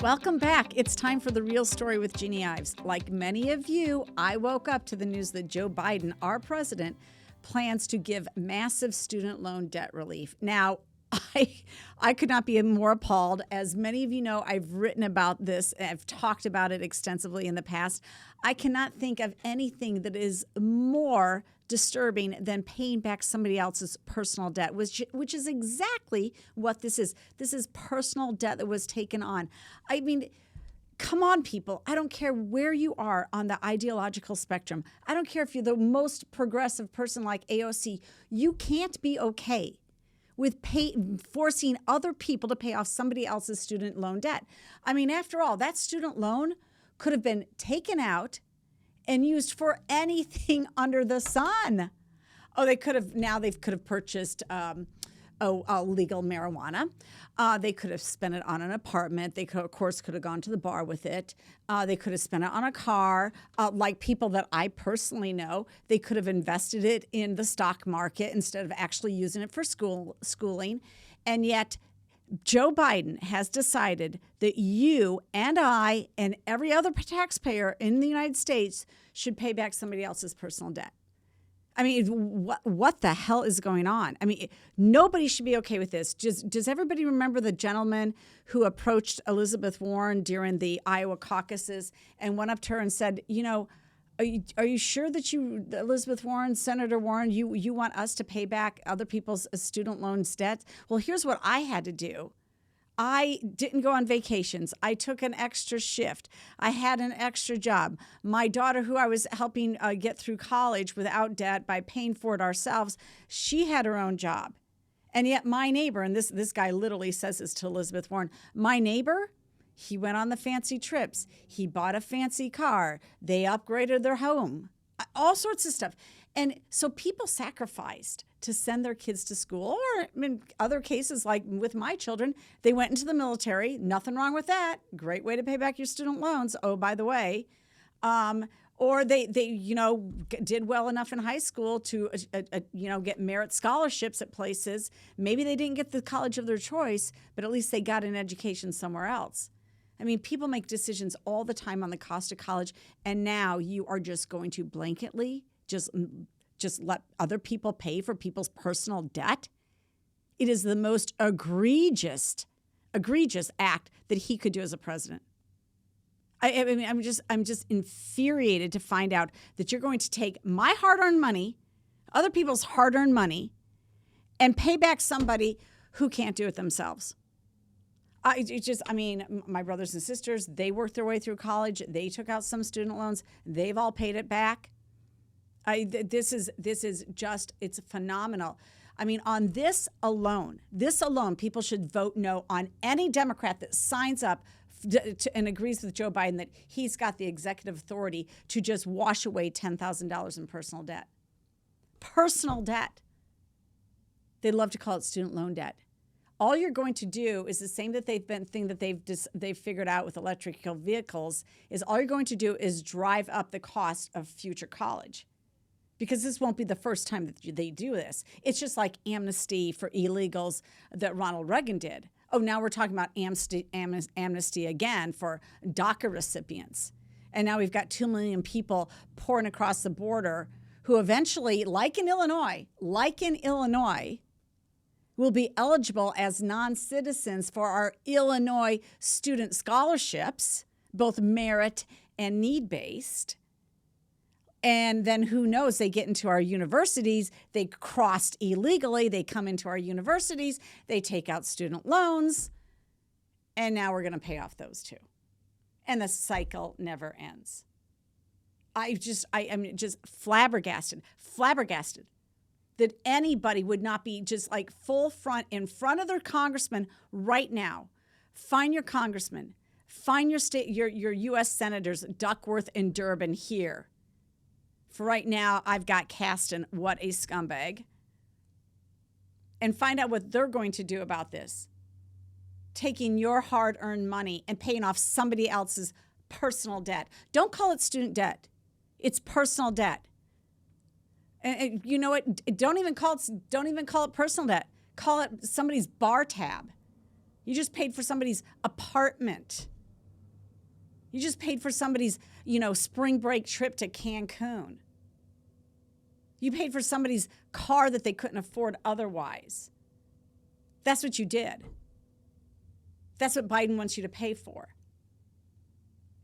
Welcome back. It's time for The Real Story with Jeannie Ives. Like many of you, I woke up to the news that Joe Biden, our president, plans to give massive student loan debt relief. Now, I could not be more appalled. As many of you know, I've written about this. I've talked about it extensively in the past. I cannot think of anything that is more disturbing than paying back somebody else's personal debt, which is exactly what this is. This is personal debt that was taken on. I mean, come on, people. I don't care where you are on the ideological spectrum. I don't care if you're the most progressive person like AOC. You can't be okay with forcing other people to pay off somebody else's student loan debt. I mean, after all, that student loan could have been taken out and used for anything under the sun. Oh, they could have purchased legal marijuana. They could have spent it on an apartment. They could, of course, have gone to the bar with it. They could have spent it on a car. Like people that I personally know, they could have invested it in the stock market instead of actually using it for schooling. And yet, Joe Biden has decided that you and I and every other taxpayer in the United States should pay back somebody else's personal debt. I mean, what the hell is going on? I mean, nobody should be okay with this. Does everybody remember the gentleman who approached Elizabeth Warren during the Iowa caucuses and went up to her and said, you know, are you sure that Elizabeth Warren, Senator Warren, you want us to pay back other people's student loans debt? Well, here's what I had to do. I didn't go on vacations. I took an extra shift. I had an extra job. My daughter, who I was helping get through college without debt by paying for it ourselves, she had her own job. And yet my neighbor, and this guy literally says this to Elizabeth Warren, my neighbor, he went on the fancy trips. He bought a fancy car. They upgraded their home. All sorts of stuff. And so people sacrificed to send their kids to school. Or in other cases, like with my children, they went into the military. Nothing wrong with that. Great way to pay back your student loans. Oh, by the way. Or they did well enough in high school to get merit scholarships at places. Maybe they didn't get the college of their choice, but at least they got an education somewhere else. I mean, people make decisions all the time on the cost of college, and now you are just going to blanketly just let other people pay for people's personal debt. It is the most egregious act that he could do as a president. I mean, I'm just infuriated to find out that you're going to take my hard-earned money, other people's hard-earned money, and pay back somebody who can't do it themselves. My brothers and sisters, they worked their way through college. They took out some student loans. They've all paid it back. This is just, it's phenomenal. I mean, on this alone, people should vote no on any Democrat that signs up and agrees with Joe Biden that he's got the executive authority to just wash away $10,000 in personal debt. Personal debt. They love to call it student loan debt. All you're going to do is the same thing that they've figured out with electrical vehicles is all you're going to do is drive up the cost of future college, because this won't be the first time that they do this. It's just like amnesty for illegals that Ronald Reagan did. Oh, now we're talking about amnesty again for DACA recipients. And now we've got 2 million people pouring across the border who eventually, like in Illinois, will be eligible as non-citizens for our Illinois student scholarships, both merit and need-based. And then who knows, they get into our universities, they crossed illegally, they come into our universities, they take out student loans, and now we're going to pay off those too. And the cycle never ends. I am just flabbergasted that anybody would not be just like full front in front of their congressman right now. Find your congressman. Find your state, your U.S. senators, Duckworth and Durbin here. For right now, I've got Kasten, what a scumbag. And find out what they're going to do about this. Taking your hard-earned money and paying off somebody else's personal debt. Don't call it student debt. It's personal debt. And you know what? Don't even call it personal debt. Call it somebody's bar tab. You just paid for somebody's apartment. You just paid for somebody's, spring break trip to Cancun. You paid for somebody's car that they couldn't afford otherwise. That's what you did. That's what Biden wants you to pay for.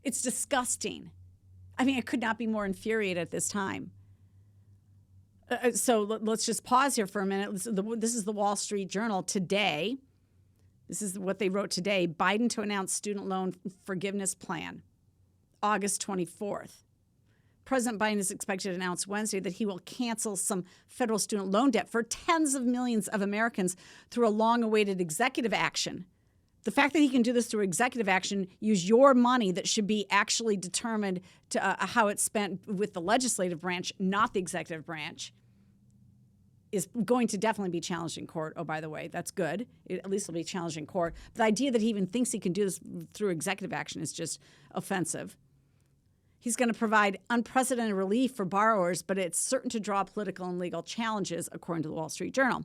It's disgusting. I mean, I could not be more infuriated at this time. So let's just pause here for a minute. This is the Wall Street Journal today. This is what they wrote today. Biden to announce student loan forgiveness plan, August 24th. President Biden is expected to announce Wednesday that he will cancel some federal student loan debt for tens of millions of Americans through a long-awaited executive action. The fact that he can do this through executive action, use your money that should be actually determined to how it's spent with the legislative branch, not the executive branch, is going to definitely be challenged in court. Oh, by the way, that's good. At least it'll be challenged in court. But the idea that he even thinks he can do this through executive action is just offensive. He's going to provide unprecedented relief for borrowers, but it's certain to draw political and legal challenges, according to the Wall Street Journal.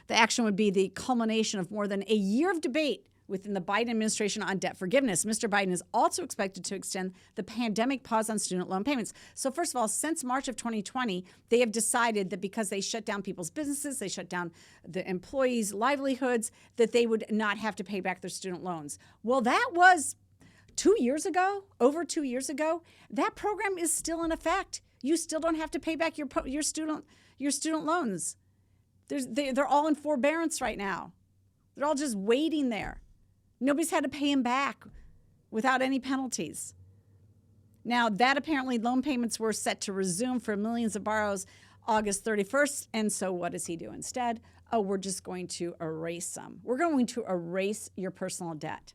The action would be the culmination of more than a year of debate within the Biden administration on debt forgiveness. Mr. Biden is also expected to extend the pandemic pause on student loan payments. So first of all, since March of 2020, they have decided that because they shut down people's businesses, they shut down the employees' livelihoods, that they would not have to pay back their student loans. Well, that was 2 years ago, over 2 years ago. That program is still in effect. You still don't have to pay back your student loans. They're all in forbearance right now. They're all just waiting there. Nobody's had to pay him back without any penalties. Now, that apparently loan payments were set to resume for millions of borrowers August 31st. And so what does he do instead? Oh, we're just going to erase them. We're going to erase your personal debt.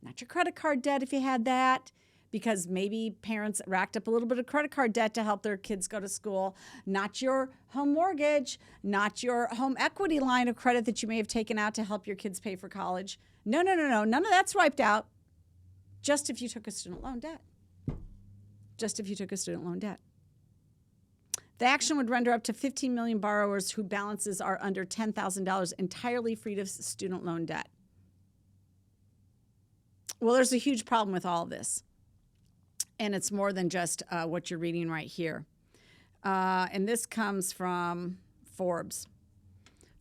Not your credit card debt if you had that, because maybe parents racked up a little bit of credit card debt to help their kids go to school. Not your home mortgage, not your home equity line of credit that you may have taken out to help your kids pay for college. No. None of that's wiped out. Just if you took a student loan debt. Just if you took a student loan debt. The action would render up to 15 million borrowers whose balances are under $10,000 entirely free of student loan debt. Well, there's a huge problem with all of this. And it's more than just what you're reading right here. And this comes from Forbes.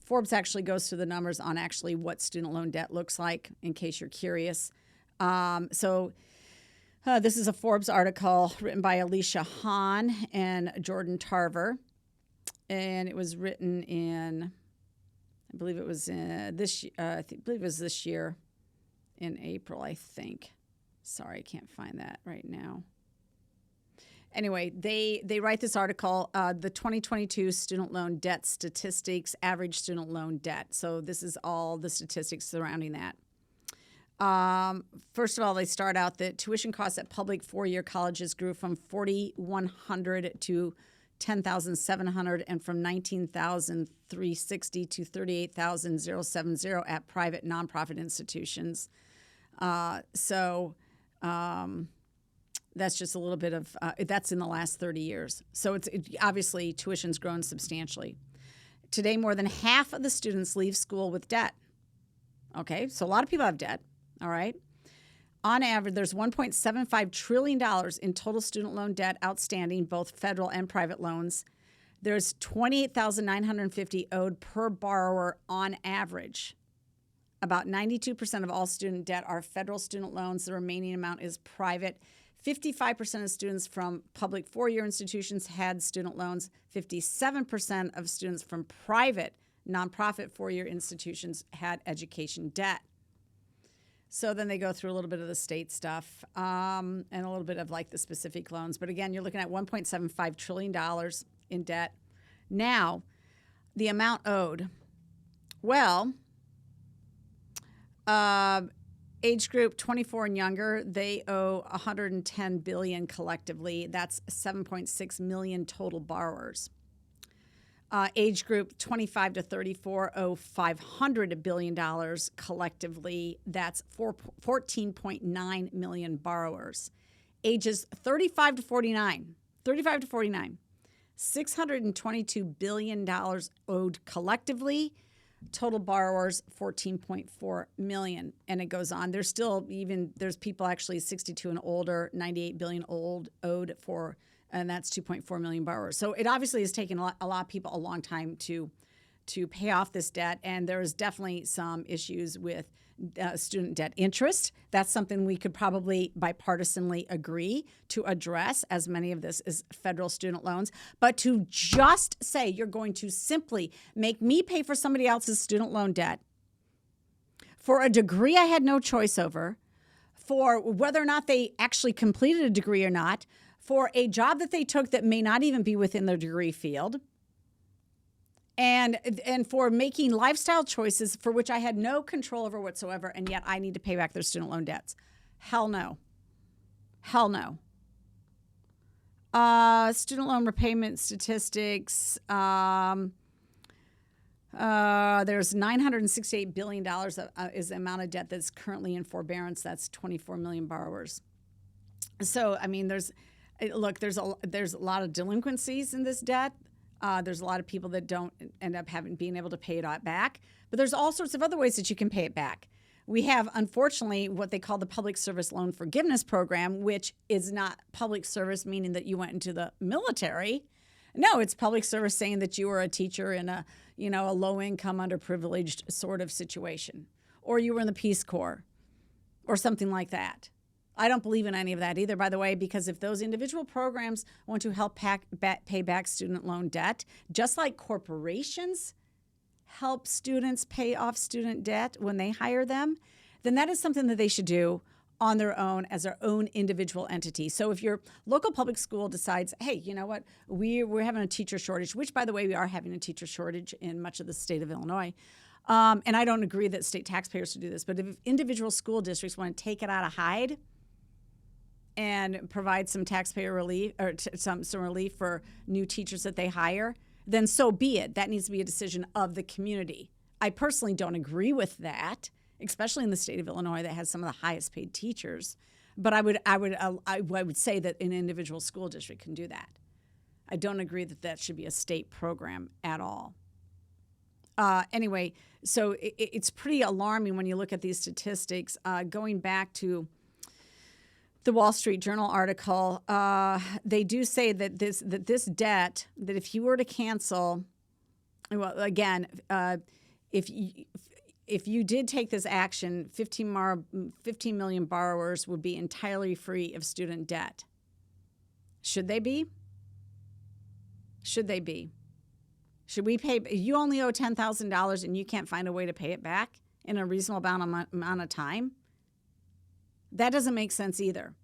Forbes actually goes through the numbers on actually what student loan debt looks like, in case you're curious. So this is a Forbes article written by Alicia Hahn and Jordan Tarver. And it was written in, I believe it was this year in April, I think. Sorry, I can't find that right now. Anyway, they write this article, the 2022 student loan debt statistics, average student loan debt. So this is all the statistics surrounding that. First of all, they start out that tuition costs at public four-year colleges grew from $4,100 to $10,700 and from $19,360 to $38,070 at private nonprofit institutions. That's just a little bit of, that's in the last 30 years. So obviously tuition's grown substantially. Today, more than half of the students leave school with debt. Okay, so a lot of people have debt, all right? On average, there's $1.75 trillion in total student loan debt outstanding, both federal and private loans. There's $28,950 owed per borrower on average. About 92% of all student debt are federal student loans. The remaining amount is private. 55% of students from public four-year institutions had student loans. 57% of students from private nonprofit four-year institutions had education debt. So then they go through a little bit of the state stuff and a little bit of like the specific loans. But again, you're looking at $1.75 trillion in debt. Now, the amount owed. Well, age group 24 and younger, they owe $110 billion collectively. That's 7.6 million total borrowers. Age group 25 to 34 owe $500 billion collectively. That's 14.9 million borrowers. Ages 35 to 49, $622 billion owed collectively. Total borrowers, 14.4 million. And it goes on. There's people actually 62 and older, 98 billion owed for, and that's 2.4 million borrowers. So it obviously has taken a lot of people a long time to pay off this debt. And there's definitely some issues with student debt interest. That's something we could probably bipartisanly agree to address, as many of this is federal student loans. But to just say you're going to simply make me pay for somebody else's student loan debt for a degree I had no choice over, for whether or not they actually completed a degree or not, for a job that they took that may not even be within their degree field, and for making lifestyle choices for which I had no control over whatsoever, and yet I need to pay back their student loan debts. Hell no. Hell no. Student loan repayment statistics. There's $968 billion is the amount of debt that's currently in forbearance. That's 24 million borrowers. So, I mean, there's a lot of delinquencies in this debt. There's a lot of people that don't end up being able to pay it back. But there's all sorts of other ways that you can pay it back. We have, unfortunately, what they call the Public Service Loan Forgiveness Program, which is not public service, meaning that you went into the military. No, it's public service saying that you were a teacher in a low-income, underprivileged sort of situation. Or you were in the Peace Corps or something like that. I don't believe in any of that either, by the way, because if those individual programs want to help pay back student loan debt, just like corporations help students pay off student debt when they hire them, then that is something that they should do on their own as their own individual entity. So if your local public school decides, hey, you know what, we're having a teacher shortage, which, by the way, we are having a teacher shortage in much of the state of Illinois, and I don't agree that state taxpayers should do this, but if individual school districts want to take it out of Hyde and provide some taxpayer relief or some relief for new teachers that they hire, then so be it. That needs to be a decision of the community. I personally don't agree with that, especially in the state of Illinois that has some of the highest paid teachers. But I would say that an individual school district can do that. I don't agree that that should be a state program at all. Anyway, so it's pretty alarming when you look at these statistics. Going back to the Wall Street Journal article, they do say that this debt, that if you were to cancel, well, again, if you did take this action, 15 million borrowers would be entirely free of student debt. Should they be? Should they be? Should we pay? You only owe $10,000 and you can't find a way to pay it back in a reasonable amount of time? That doesn't make sense either.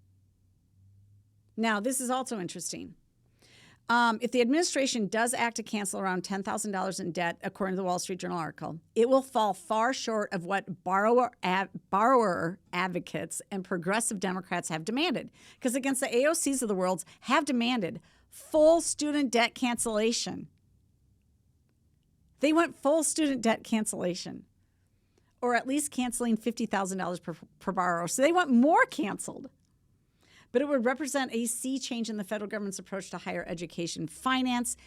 Now, this is also interesting. If the administration does act to cancel around $10,000 in debt, according to the Wall Street Journal article, it will fall far short of what borrower advocates and progressive Democrats have demanded. Because against the AOCs of the world have demanded full student debt cancellation. They want full student debt cancellation, or at least canceling $50,000 per borrower. So they want more canceled. But it would represent a sea change in the federal government's approach to higher education finance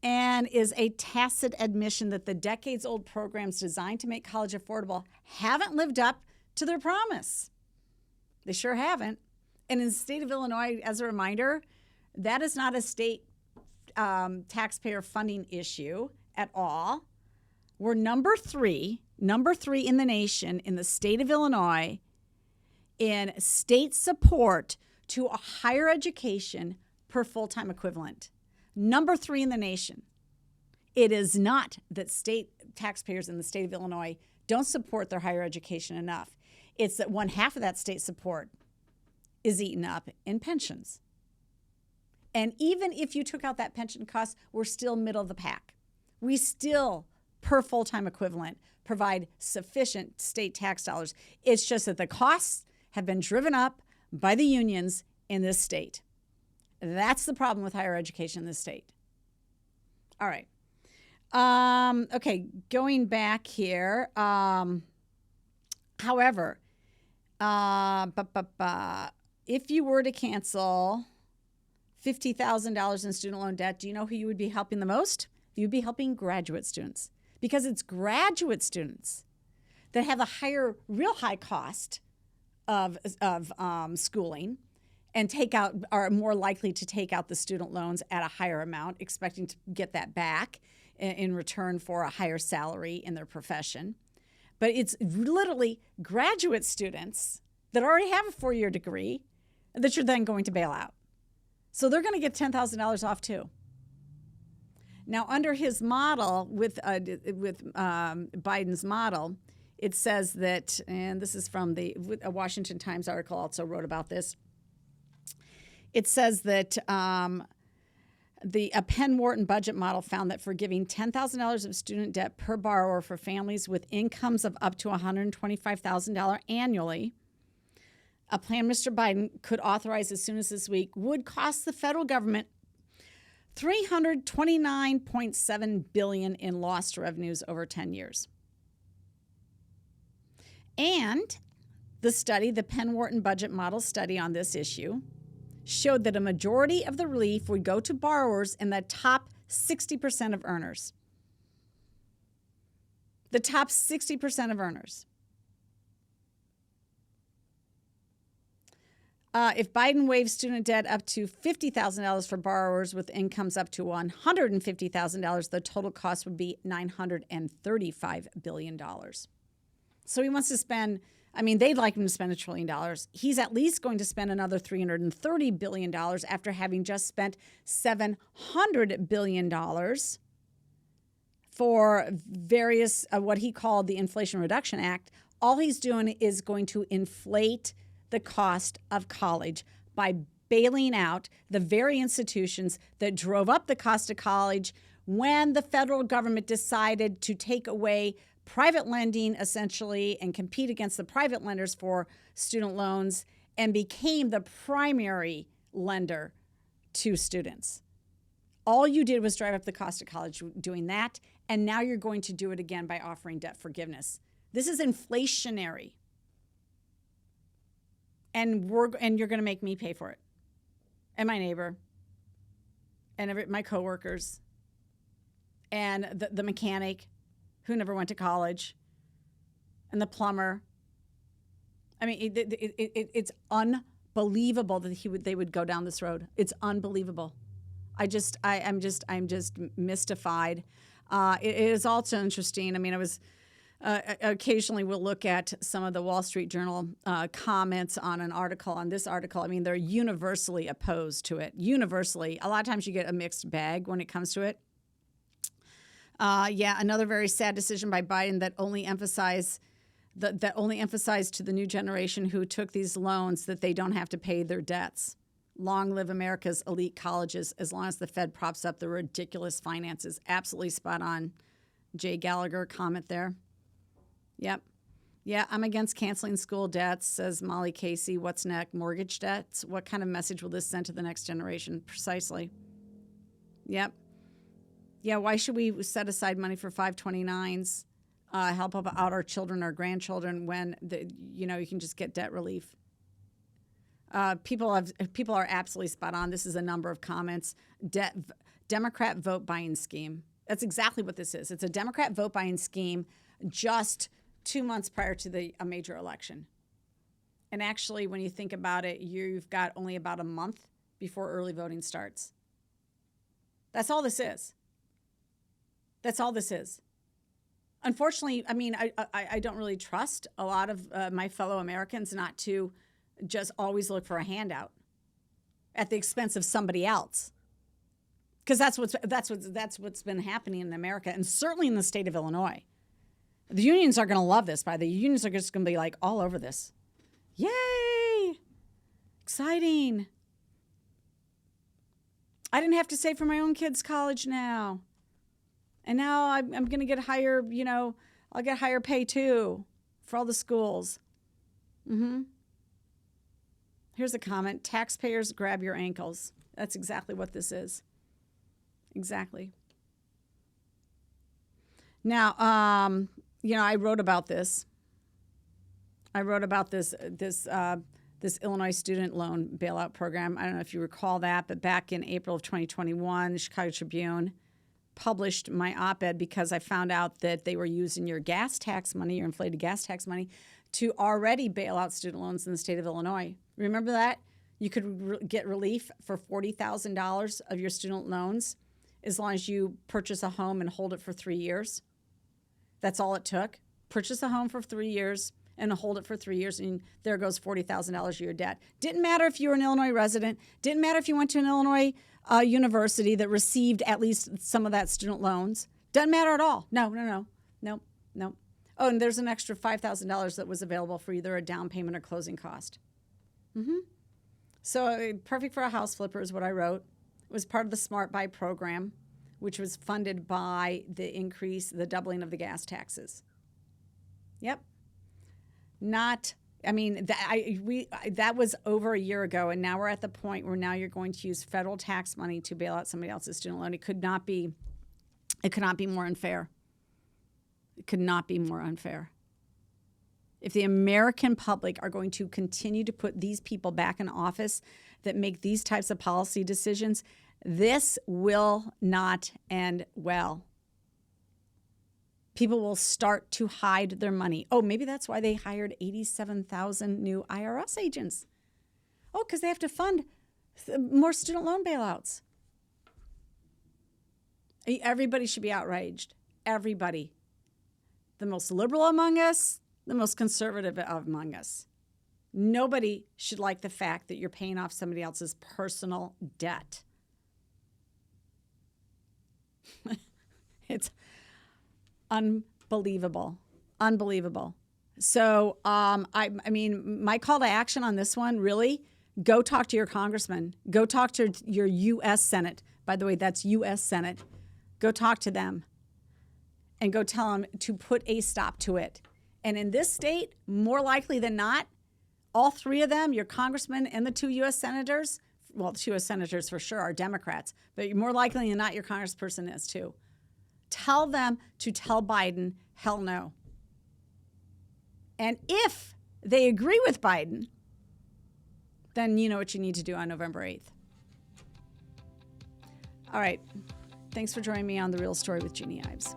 and is a tacit admission that the decades-old programs designed to make college affordable haven't lived up to their promise. They sure haven't. And in the state of Illinois, as a reminder, that is not a state taxpayer funding issue at all. We're number three in the nation in the state of Illinois in state support to a higher education per full-time equivalent. Number 3 in the nation. It is not that state taxpayers in the state of Illinois don't support their higher education enough. It's that one half of that state support is eaten up in pensions. And even if you took out that pension cost, we're still middle of the pack. We still, per full-time equivalent, provide sufficient state tax dollars. It's just that the costs have been driven up by the unions in this state. That's the problem with higher education in this state. All right. Okay, going back here. However, if you were to cancel $50,000 in student loan debt, do you know who you would be helping the most? You'd be helping graduate students, because it's graduate students that have a real high cost of schooling and are more likely to take out the student loans at a higher amount, expecting to get that back in return for a higher salary in their profession. But it's literally graduate students that already have a 4-year degree that you're then going to bail out. So they're going to get $10,000 off too. Now, under his model, with Biden's model, it says that, and this is from a Washington Times article also wrote about this. It says that a Penn Wharton budget model found that for giving $10,000 of student debt per borrower for families with incomes of up to $125,000 annually, a plan Mr. Biden could authorize as soon as this week would cost the federal government $329.7 billion in lost revenues over 10 years. And the Penn Wharton budget model study on this issue showed that a majority of the relief would go to borrowers in the top 60% of earners. The top 60% of earners. If Biden waives student debt up to $50,000 for borrowers with incomes up to $150,000, the total cost would be $935 billion. So he wants to spend, they'd like him to spend $1 trillion. He's at least going to spend another $330 billion after having just spent $700 billion for various, what he called the Inflation Reduction Act. All he's doing is going to inflate the cost of college by bailing out the very institutions that drove up the cost of college when the federal government decided to take away private lending, essentially, and compete against the private lenders for student loans and became the primary lender to students. All you did was drive up the cost of college doing that, and now you're going to do it again by offering debt forgiveness. This is inflationary. And you're going to make me pay for it, and my neighbor, and my coworkers, and the mechanic who never went to college, and the plumber. It's unbelievable that they would go down this road. It's unbelievable. I'm just mystified. It is also interesting. I was. Occasionally we'll look at some of the Wall Street Journal comments on this article. They're universally opposed to it. Universally. A lot of times you get a mixed bag when it comes to it. Another very sad decision by Biden that only emphasized to the new generation who took these loans that they don't have to pay their debts. Long live America's elite colleges, as long as the Fed props up the ridiculous finances. Absolutely spot on. Jay Gallagher comment there. Yep. Yeah, I'm against canceling school debts, says Molly Casey. What's next? Mortgage debts? What kind of message will this send to the next generation? Precisely. Yep. Yeah, why should we set aside money for 529s, help out our children, our grandchildren, when you can just get debt relief? People are absolutely spot on. This is a number of comments. Democrat vote buying scheme. That's exactly what this is. It's a Democrat vote buying scheme just 2 months prior to a major election. And actually, when you think about it, you've got only about a month before early voting starts. That's all this is. That's all this is. Unfortunately, I don't really trust a lot of my fellow Americans not to just always look for a handout at the expense of somebody else. Because that's what's been happening in America, and certainly in the state of Illinois. The unions are going to love this. The unions are just going to be like all over this. Yay! Exciting. I didn't have to save for my own kids' college now. And now I'm going to get higher, I'll get higher pay too for all the schools. Here's a comment. Taxpayers grab your ankles. That's exactly what this is. Exactly. Now, I wrote about this. This Illinois student loan bailout program. I don't know if you recall that, but back in April of 2021, the Chicago Tribune published my op-ed because I found out that they were using your gas tax money, your inflated gas tax money, to already bail out student loans in the state of Illinois. Remember that? You could get relief for $40,000 of your student loans as long as you purchase a home and hold it for 3 years. That's all it took. Purchase a home for 3 years and hold it for 3 years, and there goes $40,000 of your debt. Didn't matter if you were an Illinois resident. Didn't matter if you went to an Illinois university that received at least some of that student loans. Doesn't matter at all. No. Oh, and there's an extra $5,000 that was available for either a down payment or closing cost. So perfect for a house flipper is what I wrote. It was part of the Smart Buy program, which was funded by the doubling of the gas taxes. Yep. That was over a year ago, and now we're at the point where now you're going to use federal tax money to bail out somebody else's student loan. It could not be more unfair. It could not be more unfair. If the American public are going to continue to put these people back in office that make these types of policy decisions, this will not end well. People will start to hide their money. Oh, maybe that's why they hired 87,000 new IRS agents. Oh, because they have to fund more student loan bailouts. Everybody should be outraged. Everybody. The most liberal among us, the most conservative among us. Nobody should like the fact that you're paying off somebody else's personal debt. It's unbelievable. So, my call to action on this one, really, go talk to your congressman. Go talk to your U.S. Senate. By the way, that's U.S. Senate. Go talk to them and go tell them to put a stop to it. And in this state, more likely than not, all three of them, your congressman and the two U.S. senators, well, the two U.S. senators for sure are Democrats, but more likely than not, your congressperson is too. Tell them to tell Biden, hell no. And if they agree with Biden, then you know what you need to do on November 8th. All right. Thanks for joining me on The Real Story with Jeannie Ives.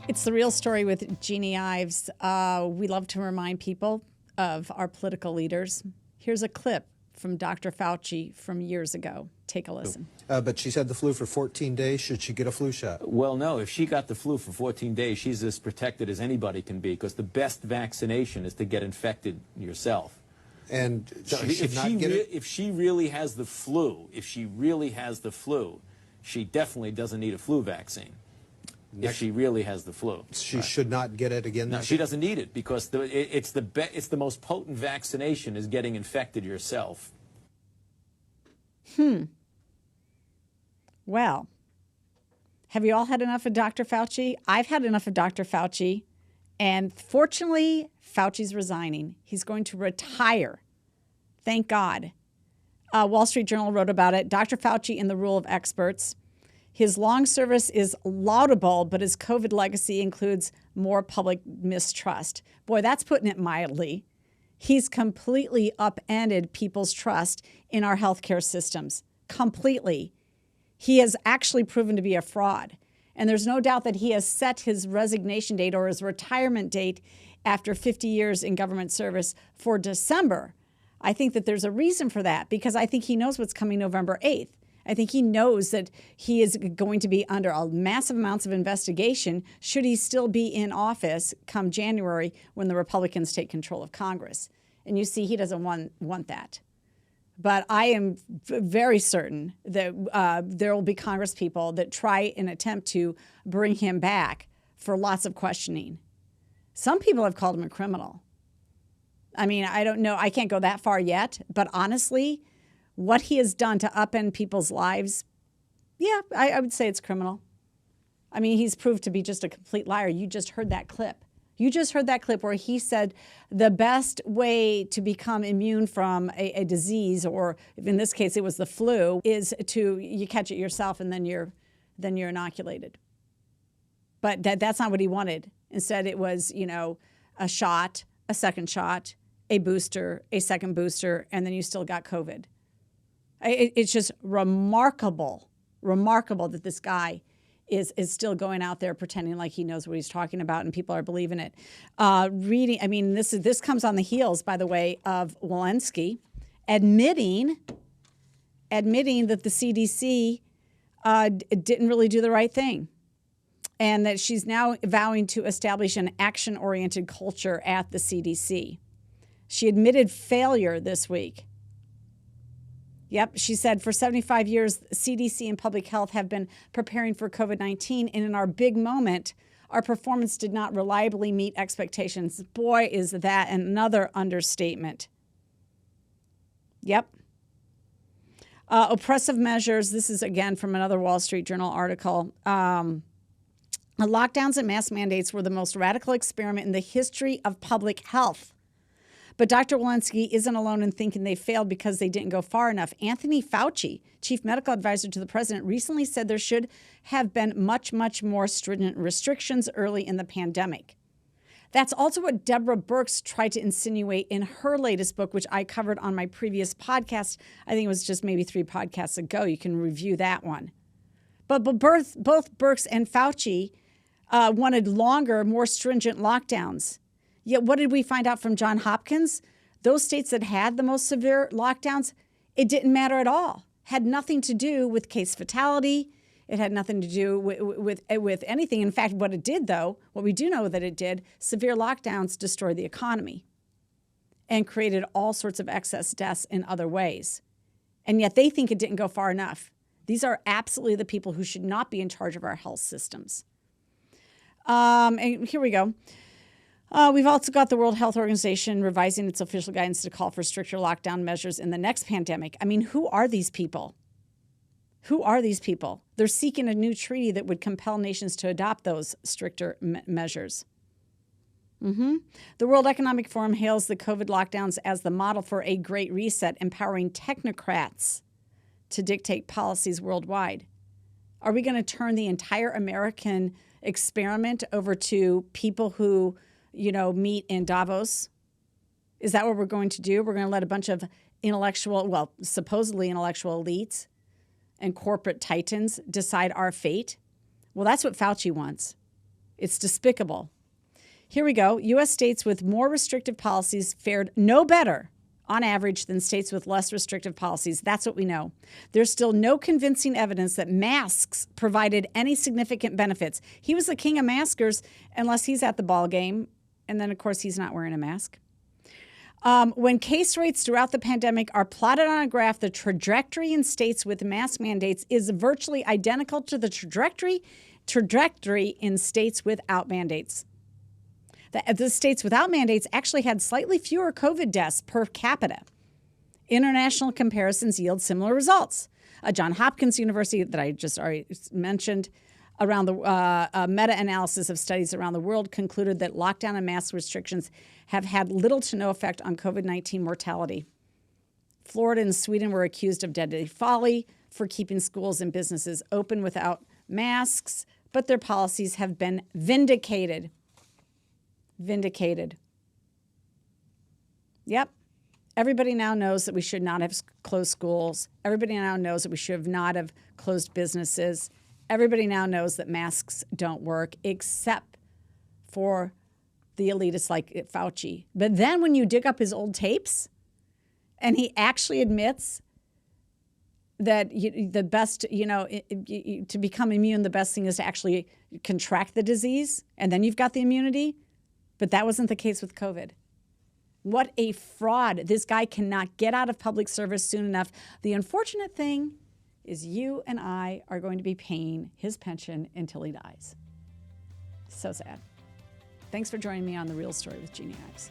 It's The Real Story with Jeannie Ives. We love to remind people of our political leaders. Here's a clip from Dr. Fauci from years ago. Take a listen. But she's had the flu for 14 days. Should she get a flu shot? Well, no. If she got the flu for 14 days, she's as protected as anybody can be, because the best vaccination is to get infected yourself. And so if she really has the flu, she definitely doesn't need a flu vaccine. If she really has the flu, she should not get it again. No, she doesn't need it, because it's the most potent vaccination is getting infected yourself. Well, have you all had enough of Dr. Fauci? I've had enough of Dr. Fauci, and fortunately, Fauci's resigning. He's going to retire. Thank God. Wall Street Journal wrote about it. Dr. Fauci and the rule of experts. His long service is laudable, but his COVID legacy includes more public mistrust. Boy, that's putting it mildly. He's completely upended people's trust in our healthcare systems. Completely. He has actually proven to be a fraud. And there's no doubt that he has set his resignation date or his retirement date after 50 years in government service for December. I think that there's a reason for that, because I think he knows what's coming November 8th. I think he knows that he is going to be under massive amounts of investigation should he still be in office come January when the Republicans take control of Congress. And you see, he doesn't want that. But I am very certain that there will be Congress people that try and attempt to bring him back for lots of questioning. Some people have called him a criminal. I mean, I don't know. I can't go that far yet. But honestly, what he has done to upend people's lives, yeah, I would say it's criminal. I mean, he's proved to be just a complete liar. You just heard that clip. You just heard that clip where he said the best way to become immune from a disease, or in this case it was the flu, is you catch it yourself and then you're inoculated. But that's not what he wanted. Instead, it was a shot, a second shot, a booster, a second booster, and then you still got COVID. It's just remarkable that this guy is still going out there pretending like he knows what he's talking about, and people are believing it. This comes on the heels, by the way, of Walensky admitting that the CDC didn't really do the right thing, and that she's now vowing to establish an action-oriented culture at the CDC. She admitted failure this week. Yep, she said, for 75 years, CDC and public health have been preparing for COVID-19, and in our big moment, our performance did not reliably meet expectations. Boy, is that another understatement. Yep. Oppressive measures. This is, again, from another Wall Street Journal article. Lockdowns and mask mandates were the most radical experiment in the history of public health. But Dr. Walensky isn't alone in thinking they failed because they didn't go far enough. Anthony Fauci, chief medical advisor to the president, recently said there should have been much, much more stringent restrictions early in the pandemic. That's also what Deborah Birx tried to insinuate in her latest book, which I covered on my previous podcast. I think it was just maybe 3 podcasts ago. You can review that one. But both Birx and Fauci wanted longer, more stringent lockdowns. Yet what did we find out from Johns Hopkins? Those states that had the most severe lockdowns, it didn't matter at all. Had nothing to do with case fatality. It had nothing to do with anything. In fact, what it did, though, what we do know that it did, severe lockdowns destroyed the economy and created all sorts of excess deaths in other ways. And yet they think it didn't go far enough. These are absolutely the people who should not be in charge of our health systems. And here we go. We've also got the World Health Organization revising its official guidance to call for stricter lockdown measures in the next pandemic. I mean, who are these people? Who are these people? They're seeking a new treaty that would compel nations to adopt those stricter measures. The World Economic Forum hails the COVID lockdowns as the model for a great reset, empowering technocrats to dictate policies worldwide. Are we going to turn the entire American experiment over to people who meet in Davos? Is that what we're going to do? We're going to let a bunch of supposedly intellectual elites and corporate titans decide our fate? Well, that's what Fauci wants. It's despicable. Here we go. U.S. states with more restrictive policies fared no better on average than states with less restrictive policies. That's what we know. There's still no convincing evidence that masks provided any significant benefits. He was the king of maskers unless he's at the ball game. And then, of course, he's not wearing a mask. When case rates throughout the pandemic are plotted on a graph, the trajectory in states with mask mandates is virtually identical to the trajectory in states without mandates. The states without mandates actually had slightly fewer COVID deaths per capita. International comparisons yield similar results. Johns Hopkins University, that I just already mentioned, around the meta-analysis of studies around the world concluded that lockdown and mask restrictions have had little to no effect on COVID-19 mortality. Florida and Sweden were accused of deadly folly for keeping schools and businesses open without masks, but their policies have been vindicated. Vindicated. Yep. Everybody now knows that we should not have closed schools. Everybody now knows that we should not have closed businesses. Everybody now knows that masks don't work, except for the elitists like Fauci. But then when you dig up his old tapes, and he actually admits that the best, to become immune, the best thing is to actually contract the disease, and then you've got the immunity. But that wasn't the case with COVID. What a fraud. This guy cannot get out of public service soon enough. The unfortunate thing is you and I are going to be paying his pension until he dies. So sad. Thanks for joining me on The Real Story with Jeannie Ives.